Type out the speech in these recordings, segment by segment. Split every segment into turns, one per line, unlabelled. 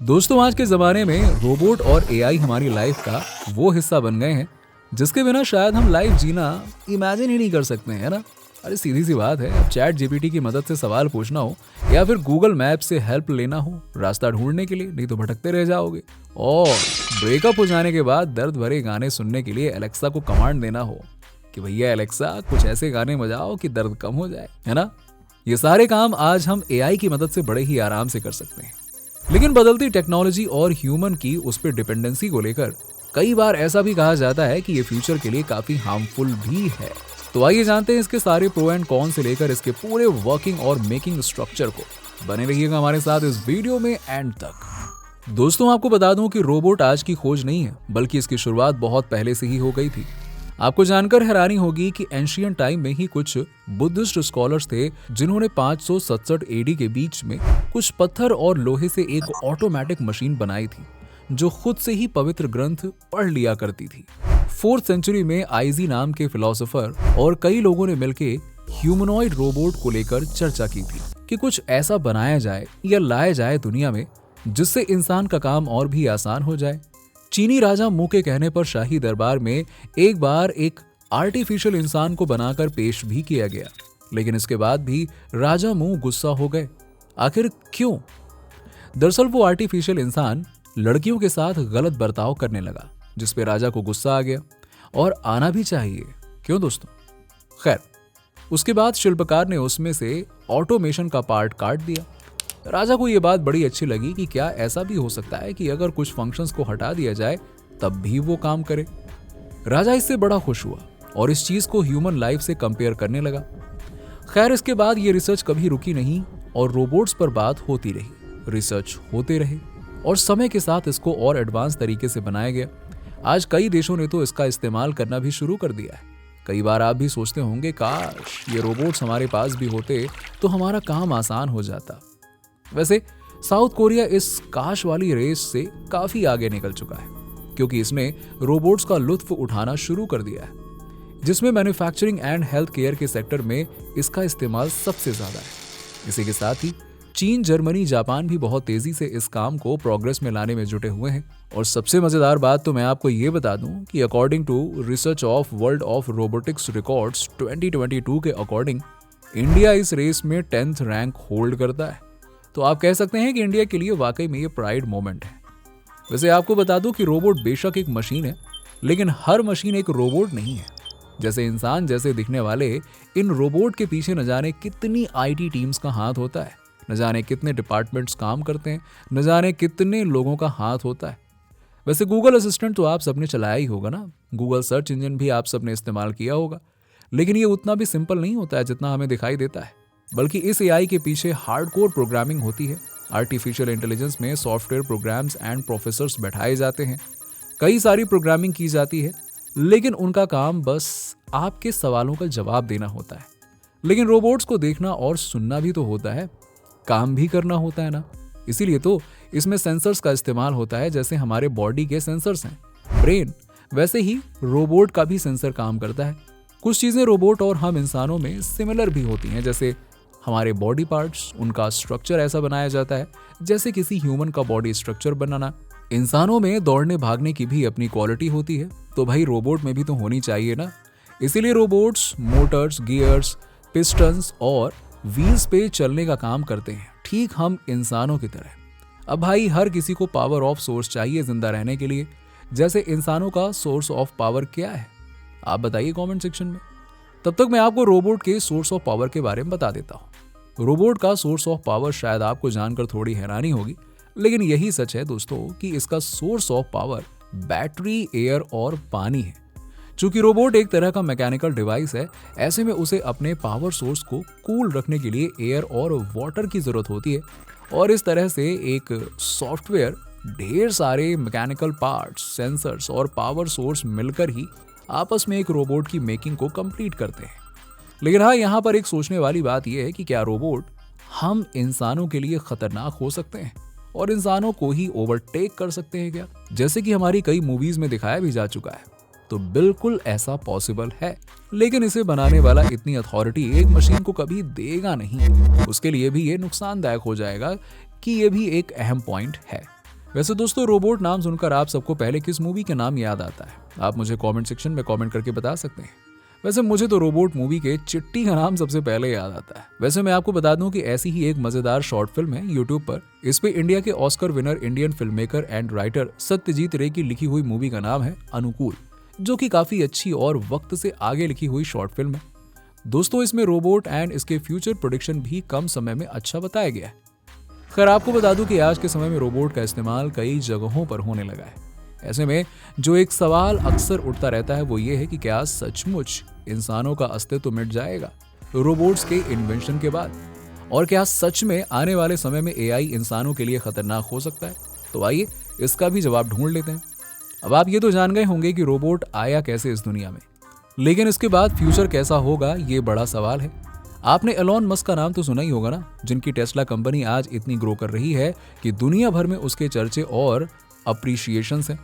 दोस्तों, आज के ज़माने में रोबोट और एआई हमारी लाइफ का वो हिस्सा बन गए हैं जिसके बिना शायद हम लाइफ जीना इमेजिन ही नहीं कर सकते हैं, है ना? अरे सीधी सी बात है, अब चैट जीपीटी की मदद से सवाल पूछना हो या फिर गूगल मैप से हेल्प लेना हो रास्ता ढूंढने के लिए, नहीं तो भटकते रह जाओगे। और ब्रेकअप हो जाने के बाद दर्द भरे गाने सुनने के लिए एलेक्सा को कमांड देना हो कि भैया एलेक्सा कुछ ऐसे गाने बजाओ कि दर्द कम हो जाए, है ना? ये सारे काम आज हम एआई की मदद से बड़े ही आराम से कर सकते हैं। लेकिन बदलती टेक्नोलॉजी और ह्यूमन की उस पर डिपेंडेंसी को लेकर कई बार ऐसा भी कहा जाता है कि ये फ्यूचर के लिए काफी हार्मफुल भी है। तो आइए जानते हैं इसके सारे प्रो एंड कॉन से लेकर इसके पूरे वर्किंग और मेकिंग स्ट्रक्चर को। बने रहिएगा हमारे साथ इस वीडियो में एंड तक। दोस्तों, आपको बता दूं कि रोबोट आज की खोज नहीं है, बल्कि इसकी शुरुआत बहुत पहले से ही हो गई थी। आपको जानकर हैरानी होगी कि एंशियंट टाइम में ही कुछ बुद्धिस्ट स्कॉलर्स थे जिन्होंने 567 एडी के बीच में कुछ पत्थर और लोहे से एक ऑटोमेटिक मशीन बनाई थी जो खुद से ही पवित्र ग्रंथ पढ़ लिया करती थी। 4th सेंचुरी में आइजी नाम के फिलोसोफर और कई लोगों ने मिलकर ह्यूमनॉइड रोबोट को लेकर चर्चा की थी कि कुछ ऐसा बनाया जाए या लाया जाए दुनिया में जिससे इंसान का काम और भी आसान हो जाए। चीनी राजा मू के कहने पर शाही दरबार में एक बार एक आर्टिफिशियल इंसान को बनाकर पेश भी किया गया, लेकिन इसके बाद भी राजा मू गुस्सा हो गए। आखिर क्यों? दरअसल वो आर्टिफिशियल इंसान लड़कियों के साथ गलत बर्ताव करने लगा, जिस पे राजा को गुस्सा आ गया, और आना भी चाहिए, क्यों दोस्तों? खैर, उसके बाद शिल्पकार ने उसमें से ऑटोमेशन का पार्ट काट दिया। राजा को यह बात बड़ी अच्छी लगी कि क्या ऐसा भी हो सकता है कि अगर कुछ फंक्शंस को हटा दिया जाए तब भी वो काम करे। राजा इससे बड़ा खुश हुआ और इस चीज को ह्यूमन लाइफ से कंपेयर करने लगा। खैर, इसके बाद ये रिसर्च कभी रुकी नहीं और रोबोट्स पर बात होती रही, रिसर्च होते रहे और समय के साथ इसको और एडवांस तरीके से बनाया गया। आज कई देशों ने तो इसका इस्तेमाल करना भी शुरू कर दिया है। कई बार आप भी सोचते होंगे, काश ये रोबोट्स हमारे पास भी होते तो हमारा काम आसान हो जाता। वैसे साउथ कोरिया इस काश वाली रेस से काफी आगे निकल चुका है, क्योंकि इसने रोबोट्स का लुत्फ उठाना शुरू कर दिया है, जिसमें मैन्युफैक्चरिंग एंड हेल्थ केयर के सेक्टर में इसका इस्तेमाल सबसे ज्यादा है। इसी के साथ ही चीन, जर्मनी, जापान भी बहुत तेजी से इस काम को प्रोग्रेस में लाने में जुटे हुए हैं। और सबसे मजेदार बात तो मैं आपको ये बता दूं कि according to research of world of robotics records 2022 के अकॉर्डिंग इंडिया इस रेस में 10th रैंक होल्ड करता है। तो आप कह सकते हैं कि इंडिया के लिए वाकई में ये प्राइड मोमेंट है। वैसे आपको बता दूं कि रोबोट बेशक एक मशीन है, लेकिन हर मशीन एक रोबोट नहीं है। जैसे इंसान जैसे दिखने वाले इन रोबोट के पीछे न जाने कितनी आईटी टीम्स का हाथ होता है, न जाने कितने डिपार्टमेंट्स काम करते हैं, न जाने कितने लोगों का हाथ होता है। वैसे गूगल असिस्टेंट तो आप सबने चलाया ही होगा ना, गूगल सर्च इंजन भी आप सबने इस्तेमाल किया होगा, लेकिन ये उतना भी सिंपल नहीं होता है जितना हमें दिखाई देता है। बल्कि इस एआई के पीछे हार्डकोर प्रोग्रामिंग होती है। आर्टिफिशियल इंटेलिजेंस में सॉफ्टवेयर प्रोग्राम्स एंड प्रोफेसर्स बैठाए जाते हैं, कई सारी प्रोग्रामिंग की जाती है, लेकिन उनका काम बस आपके सवालों का जवाब देना होता है। लेकिन रोबोट्स को देखना और सुनना भी तो होता है, काम भी करना होता है ना। इसीलिए तो इसमें सेंसर्स का इस्तेमाल होता है। जैसे हमारे बॉडी के सेंसर्स हैं ब्रेन, वैसे ही रोबोट का भी सेंसर काम करता है। कुछ चीजें रोबोट और हम इंसानों में सिमिलर भी होती हैं, जैसे हमारे बॉडी पार्ट्स, उनका स्ट्रक्चर ऐसा बनाया जाता है जैसे किसी ह्यूमन का बॉडी स्ट्रक्चर बनाना। इंसानों में दौड़ने भागने की भी अपनी क्वालिटी होती है, तो भाई रोबोट में भी तो होनी चाहिए ना। इसीलिए रोबोट्स मोटर्स, गियर्स, पिस्टन्स और व्हील्स पे चलने का काम करते हैं, ठीक हम इंसानों की तरह। अब भाई हर किसी को पावर ऑफ सोर्स चाहिए जिंदा रहने के लिए। जैसे इंसानों का सोर्स ऑफ पावर क्या है, आप बताइए कमेंट सेक्शन में। तब तक मैं आपको रोबोट के सोर्स ऑफ पावर के बारे में बता देता हूँ। रोबोट का सोर्स ऑफ पावर शायद आपको जानकर थोड़ी हैरानी होगी, लेकिन यही सच है दोस्तों कि इसका source of power battery, air और पानी है। चूंकि रोबोट एक तरह का मैकेनिकल डिवाइस है, ऐसे में उसे अपने पावर सोर्स को कूल रखने के लिए एयर और वाटर की जरूरत होती है। और इस तरह से एक सॉफ्टवेयर, ढेर सारे मैकेनिकल पार्ट्स, सेंसर्स और पावर सोर्स मिलकर ही आपस में एक रोबोट की मेकिंग को कंप्लीट करते हैं। लेकिन हाँ, यहाँ पर एक सोचने वाली बात यह है कि क्या रोबोट हम इंसानों के लिए खतरनाक हो सकते हैं और इंसानों को ही ओवरटेक कर सकते हैं क्या, जैसे कि हमारी कई मूवीज में दिखाया भी जा चुका है? तो बिल्कुल ऐसा पॉसिबल है, लेकिन इसे बनाने वाला इतनी अथॉरिटी एक मशीन को कभी देगा नहीं। उसके लिए भी ये नुकसानदायक हो जाएगा कि ये भी एक अहम पॉइंट है। वैसे दोस्तों, रोबोट नाम सुनकर आप सबको पहले किस मूवी के नाम याद आता है? आप मुझे कमेंट सेक्शन में कमेंट करके बता सकते हैं। वैसे मुझे तो रोबोट मूवी के चिट्टी का नाम सबसे पहले याद आता है। वैसे मैं आपको बता दूं कि ऐसी ही एक मजेदार शॉर्ट फिल्म है यूट्यूब पर। इस पे इंडिया के Oscar winner Indian film maker and writer Satyajit रे की लिखी हुई मूवी का नाम है अनुकूल, जो कि काफी अच्छी और वक्त से आगे लिखी हुई शॉर्ट फिल्म है। दोस्तों, इसमें रोबोट एंड इसके फ्यूचर प्रोडिक्शन भी कम समय में अच्छा बताया गया है। खैर, आपको बता दूं कि आज के समय में रोबोट का इस्तेमाल कई जगहों पर होने लगा है। ऐसे में जो एक सवाल अक्सर उठता रहता है वो ये है कि क्या सचमुच इंसानों का अस्तित्व मिट जाएगा रोबोट्स के इन्वेंशन के बाद? और क्या सच में आने वाले समय में एआई इंसानों के लिए खतरनाक हो सकता है? तो आइए इसका भी जवाब ढूंढ लेते हैं। अब आप ये तो जान गए होंगे कि रोबोट आया कैसे इस दुनिया में, लेकिन इसके बाद फ्यूचर कैसा होगा ये बड़ा सवाल है। आपने एलॉन मस्क का नाम तो सुना ही होगा ना, जिनकी टेस्ला कंपनी आज इतनी ग्रो कर रही है कि दुनिया भर में उसके चर्चे और अप्रिशिएशंस हैं।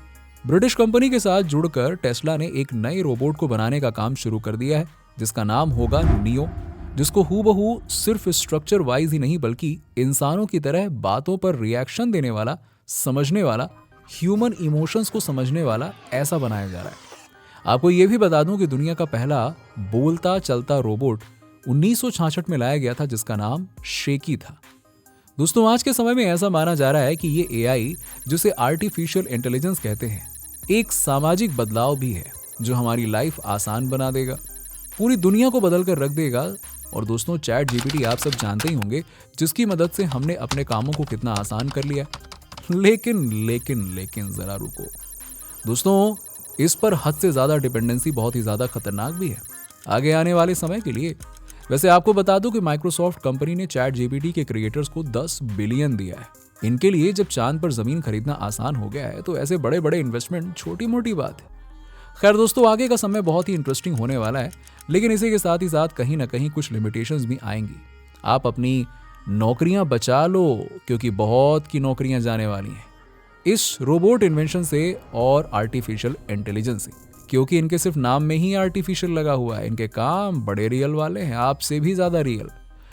ब्रिटिश कंपनी के साथ जुड़कर टेस्ला ने एक नए रोबोट को बनाने का काम शुरू कर दिया है, जिसका नाम होगा नियो, जिसको हूबहू सिर्फ स्ट्रक्चर वाइज ही नहीं बल्कि इंसानों की तरह बातों पर रिएक्शन देने वाला, समझने वाला, ह्यूमन इमोशंस को समझने वाला ऐसा बनाया जा रहा है। आपको ये भी बता दूं कि दुनिया का पहला बोलता चलता रोबोट 1966 में लाया गया था, जिसका नाम शेकी था। दोस्तों, आज के समय में ऐसा माना जा रहा है कि ये एआई, जिसे आर्टिफिशियल इंटेलिजेंस कहते हैं, एक सामाजिक बदलाव भी है जो हमारी लाइफ आसान बना देगा, पूरी दुनिया को बदल कर रख देगा। और दोस्तों, चैट जीपीटी आप सब जानते ही होंगे, जिसकी मदद से हमने अपने कामों को कितना आसान कर लिया। लेकिन जरा रुको दोस्तों, इस पर हद से ज्यादा डिपेंडेंसी बहुत ही ज्यादा खतरनाक भी है आगे आने वाले समय के लिए। वैसे आपको बता दूं कि माइक्रोसॉफ्ट कंपनी ने चैट जीपीटी के क्रिएटर्स को 10 बिलियन दिया है। इनके लिए जब चांद पर जमीन खरीदना आसान हो गया है तो ऐसे बड़े बड़े इन्वेस्टमेंट छोटी मोटी बात है। खैर दोस्तों, आगे का समय बहुत ही इंटरेस्टिंग होने वाला है, लेकिन इसी के साथ ही साथ कहीं ना कहीं कुछ लिमिटेशंस भी आएंगी। आप अपनी नौकरियां बचा लो, क्योंकि बहुत की नौकरियां जाने वाली हैं इस रोबोट इन्वेंशन से और आर्टिफिशियल इंटेलिजेंस से, क्योंकि इनके सिर्फ नाम में ही आर्टिफिशियल लगा हुआ है। इनके काम बड़े रियल वाले हैं, आपसे भी ज्यादा रियल।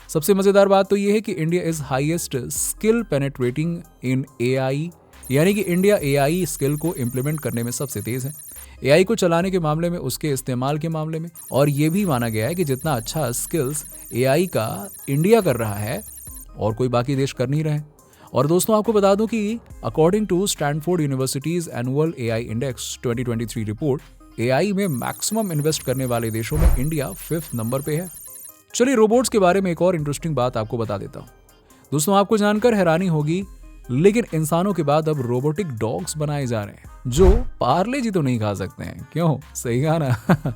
सबसे मजेदार बात तो यह है कि India is highest skill penetrating in AI, यानी कि इंडिया एआई स्किल को इंप्लीमेंट करने में सबसे तेज है, एआई को चलाने के मामले में, उसके इस्तेमाल के मामले में। और यह भी माना गया है कि जितना अच्छा स्किल्स एआई का इंडिया कर रहा है और कोई बाकी देश कर नहीं रहे। और दोस्तों, आपको बता दूं कि according to Stanford university's annual AI index 2023 report, AI में मैक्सिमम इन्वेस्ट करने वाले देशों में इंडिया 5th नंबर पे है। चलिए, रोबोट्स के बारे में एक और इंटरेस्टिंग बात आपको बता देता हूं। दोस्तों, आपको जानकर हैरानी होगी, लेकिन इंसानों के बाद अब रोबोटिक डॉग्स बनाए जा रहे हैं जो पार्ले जी तो नहीं खा सकते हैं। क्यों? सही कहा ना।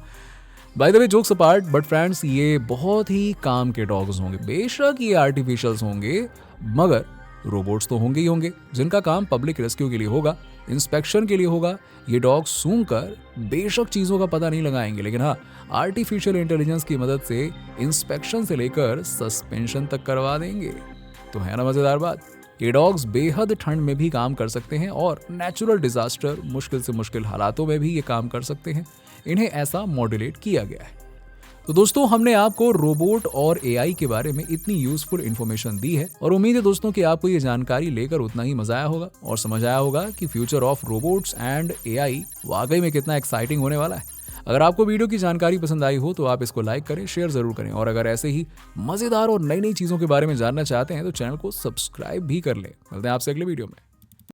By the way, jokes apart, but friends, ये बहुत ही काम के डॉग्स होंगे। बेशक ये आर्टिफिशियल्स होंगे, मगर रोबोट्स तो होंगे ही होंगे, जिनका काम पब्लिक रेस्क्यू के लिए होगा, इंस्पेक्शन के लिए होगा। ये डॉग सूंघ कर बेशक चीज़ों का पता नहीं लगाएंगे, लेकिन हाँ, आर्टिफिशियल इंटेलिजेंस की मदद से इंस्पेक्शन से लेकर सस्पेंशन तक करवा देंगे। तो है ना मज़ेदार बात। ये डॉग्स बेहद ठंड में भी काम कर सकते हैं और नेचुरल डिजास्टर, मुश्किल से मुश्किल हालातों में भी ये काम कर सकते हैं। इन्हें ऐसा मॉड्यूलेट किया गया है। तो दोस्तों, हमने आपको रोबोट और एआई के बारे में इतनी यूजफुल इन्फॉर्मेशन दी है, और उम्मीद है दोस्तों कि आपको ये जानकारी लेकर उतना ही मजा आया होगा और समझ आया होगा कि future of robots and AI वाकई में कितना एक्साइटिंग होने वाला है। अगर आपको वीडियो की जानकारी पसंद आई हो तो आप इसको लाइक करें, शेयर जरूर करें, और अगर ऐसे ही मजेदार और नई नई चीजों के बारे में जानना चाहते हैं तो चैनल को सब्सक्राइब भी कर लें। मिलते हैं आपसे अगले वीडियो में।